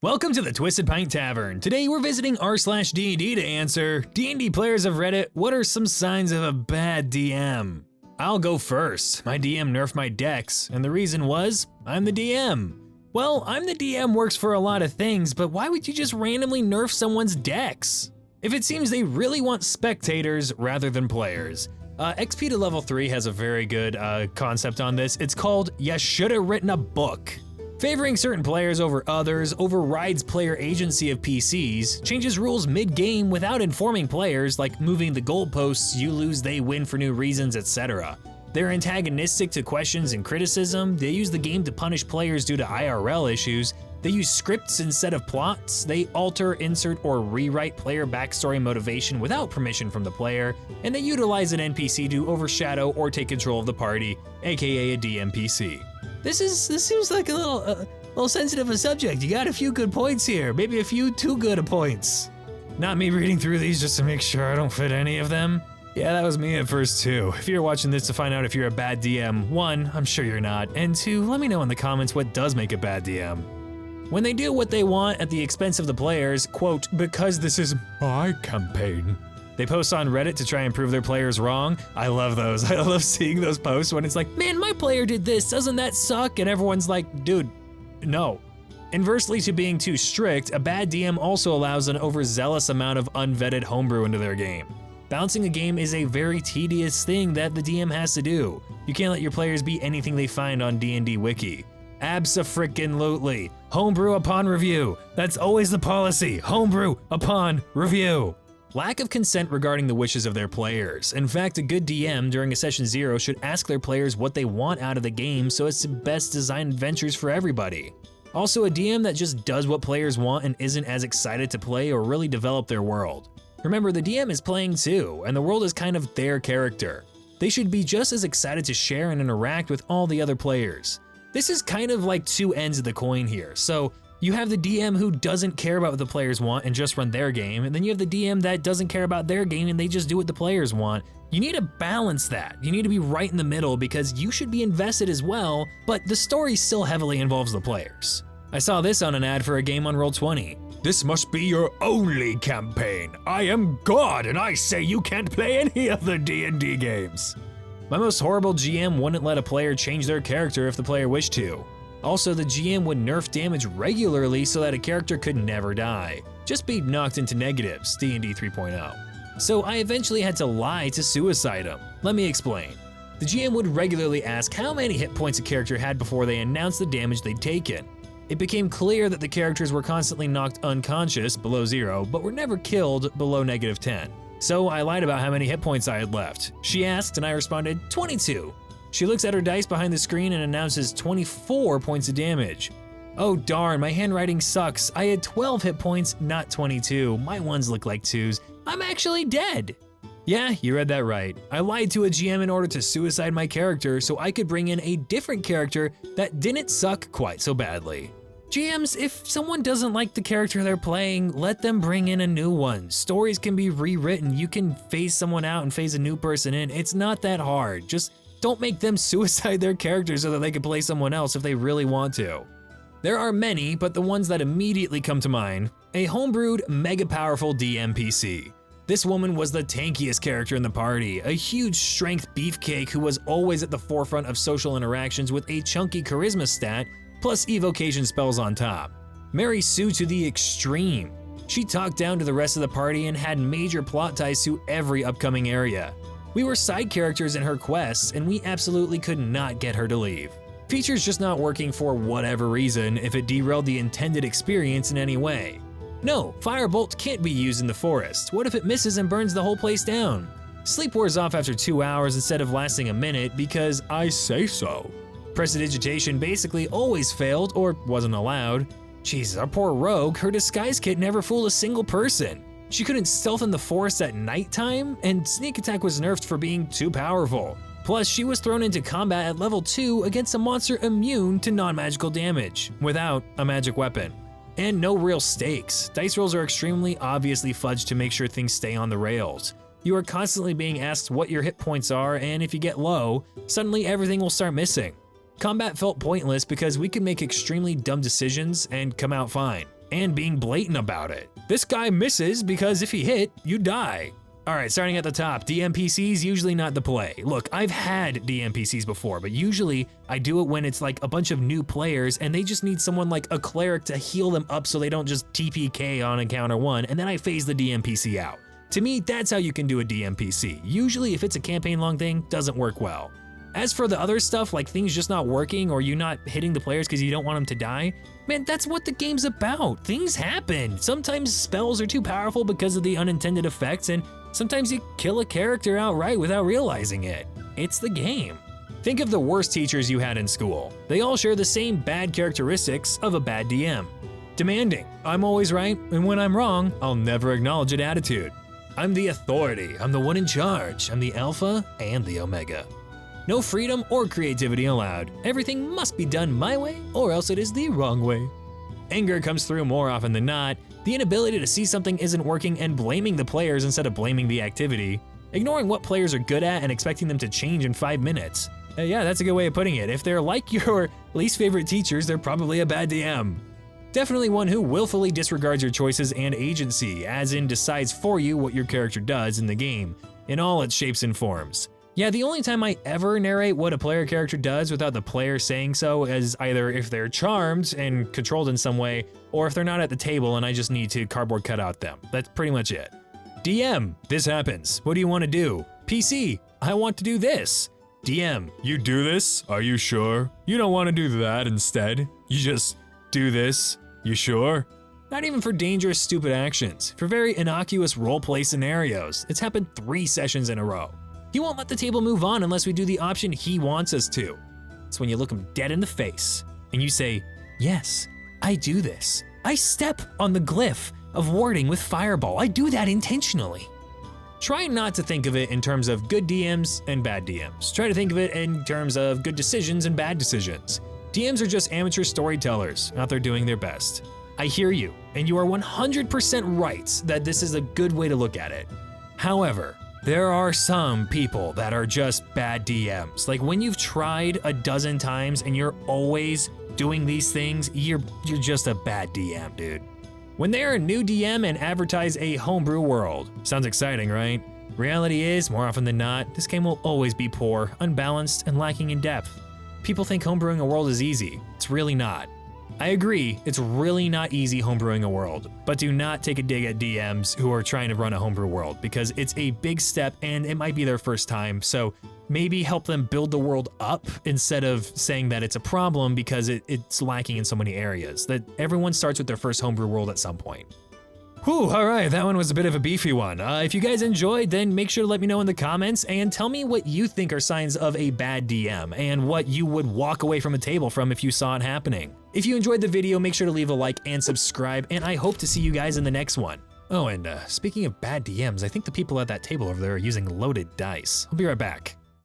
Welcome to the Twisted Pint Tavern. Today we're visiting r/D&D to answer, D&D players of Reddit, what are some signs of a bad DM? I'll go first. My DM nerfed my dex, and the reason was, I'm the DM. Well, I'm the DM works for a lot of things, but why would you just randomly nerf someone's dex? If it seems they really want spectators rather than players. XP to level 3 has a very good concept on this. It's called, "Ya shoulda written a book." Favoring certain players over others overrides player agency of PCs, changes rules mid-game without informing players, like moving the goalposts, you lose, they win for new reasons, etc. They're antagonistic to questions and criticism, they use the game to punish players due to IRL issues, they use scripts instead of plots, they alter, insert, or rewrite player backstory motivation without permission from the player, and they utilize an NPC to overshadow or take control of the party, aka a DMPC. This seems like a little sensitive a subject. You got a few good points here, maybe a few too good points. Not me reading through these just to make sure I don't fit any of them. Yeah, that was me at first too. If you're watching this to find out if you're a bad DM, 1, I'm sure you're not, and 2, let me know in the comments what does make a bad DM. When they do what they want at the expense of the players, quote, "because this is my campaign." They post on Reddit to try and prove their players wrong. I love those. I love seeing those posts when it's like, man, my player did this, doesn't that suck? And everyone's like, dude, no. Inversely to being too strict, a bad DM also allows an overzealous amount of unvetted homebrew into their game. Balancing a game is a very tedious thing that the DM has to do. You can't let your players be anything they find on D&D Wiki. Abso-frickin-lutely. Homebrew upon review. That's always the policy. Homebrew upon review. Lack of consent regarding the wishes of their players. In fact, a good DM during a session 0 should ask their players what they want out of the game so as to best design adventures for everybody. Also, a DM that just does what players want and isn't as excited to play or really develop their world. Remember, the DM is playing too, and the world is kind of their character. They should be just as excited to share and interact with all the other players. This is kind of like two ends of the coin here, so you have the DM who doesn't care about what the players want and just run their game, and then you have the DM that doesn't care about their game and they just do what the players want. You need to balance that. You need to be right in the middle because you should be invested as well, but the story still heavily involves the players. I saw this on an ad for a game on Roll20. "This must be your only campaign. I am God and I say you can't play any other D&D games." My most horrible GM wouldn't let a player change their character if the player wished to. Also, the GM would nerf damage regularly so that a character could never die. Just be knocked into negatives, D&D 3.0. So I eventually had to lie to suicide him. Let me explain. The GM would regularly ask how many hit points a character had before they announced the damage they'd taken. It became clear that the characters were constantly knocked unconscious, below 0, but were never killed, below -10. So I lied about how many hit points I had left. She asked and I responded, 22. She looks at her dice behind the screen and announces 24 points of damage. Oh darn, my handwriting sucks. I had 12 hit points, not 22. My ones look like 2s. I'm actually dead. Yeah, you read that right. I lied to a GM in order to suicide my character so I could bring in a different character that didn't suck quite so badly. GMs, if someone doesn't like the character they're playing, let them bring in a new one. Stories can be rewritten. You can phase someone out and phase a new person in. It's not that hard. Just don't make them suicide their character so that they can play someone else if they really want to. There are many, but the ones that immediately come to mind, a homebrewed, mega powerful DMPC. This woman was the tankiest character in the party, a huge strength beefcake who was always at the forefront of social interactions with a chunky charisma stat, plus evocation spells on top. Mary Sue to the extreme. She talked down to the rest of the party and had major plot ties to every upcoming area. We were side characters in her quests, and we absolutely could not get her to leave. Features just not working for whatever reason if it derailed the intended experience in any way. No, Firebolt can't be used in the forest. What if it misses and burns the whole place down? Sleep wears off after 2 hours instead of lasting a minute because I say so. Prestidigitation basically always failed or wasn't allowed. Jeez, our poor rogue, her disguise kit never fooled a single person. She couldn't stealth in the forest at nighttime, and sneak attack was nerfed for being too powerful. Plus, she was thrown into combat at level 2 against a monster immune to non-magical damage, without a magic weapon. And no real stakes. Dice rolls are extremely obviously fudged to make sure things stay on the rails. You are constantly being asked what your hit points are, and if you get low, suddenly everything will start missing. Combat felt pointless because we could make extremely dumb decisions and come out fine. and being blatant about it. This guy misses because if he hit, you die. Alright, starting at the top, DMPCs usually not the play. Look, I've had DMPCs before, but usually I do it when it's like a bunch of new players and they just need someone like a cleric to heal them up so they don't just TPK on encounter 1, and then I phase the DMPC out. To me, that's how you can do a DMPC. Usually if it's a campaign-long thing, doesn't work well. As for the other stuff, like things just not working or you not hitting the players because you don't want them to die, man, that's what the game's about. Things happen. Sometimes spells are too powerful because of the unintended effects, and sometimes you kill a character outright without realizing it. It's the game. Think of the worst teachers you had in school. They all share the same bad characteristics of a bad DM. Demanding, I'm always right, and when I'm wrong, I'll never acknowledge it attitude. I'm the authority, I'm the one in charge, I'm the alpha and the omega. No freedom or creativity allowed. Everything must be done my way or else it is the wrong way. Anger comes through more often than not. The inability to see something isn't working and blaming the players instead of blaming the activity. Ignoring what players are good at and expecting them to change in 5 minutes. Yeah, that's a good way of putting it. If they're like your least favorite teachers, they're probably a bad DM. Definitely one who willfully disregards your choices and agency, as in decides for you what your character does in the game, in all its shapes and forms. Yeah, the only time I ever narrate what a player character does without the player saying so is either if they're charmed and controlled in some way, or if they're not at the table and I just need to cardboard cut out them. That's pretty much it. DM, this happens. What do you want to do? PC, I want to do this. DM, you do this? Are you sure? You don't want to do that instead. You just do this. You sure? Not even for dangerous, stupid actions. For very innocuous roleplay scenarios. It's happened 3 sessions in a row. He won't let the table move on unless we do the option he wants us to. It's when you look him dead in the face and you say, yes, I do this. I step on the glyph of warding with fireball. I do that intentionally. Try not to think of it in terms of good DMs and bad DMs. Try to think of it in terms of good decisions and bad decisions. DMs are just amateur storytellers out there doing their best. I hear you, and you are 100% right that this is a good way to look at it. However, there are some people that are just bad DMs. Like when you've tried a dozen times and you're always doing these things, you're just a bad DM, dude. When they're a new DM and advertise a homebrew world, sounds exciting, right? Reality is, more often than not, this game will always be poor, unbalanced, and lacking in depth. People think homebrewing a world is easy. It's really not. I agree, it's really not easy homebrewing a world, but do not take a dig at DMs who are trying to run a homebrew world because it's a big step and it might be their first time, so maybe help them build the world up instead of saying that it's a problem because it's lacking in so many areas, that everyone starts with their first homebrew world at some point. Whew, all right, that one was a bit of a beefy one. If you guys enjoyed, then make sure to let me know in the comments and tell me what you think are signs of a bad DM and what you would walk away from a table from if you saw it happening. If you enjoyed the video, make sure to leave a like and subscribe, and I hope to see you guys in the next one. Oh, and speaking of bad DMs, I think the people at that table over there are using loaded dice. I'll be right back.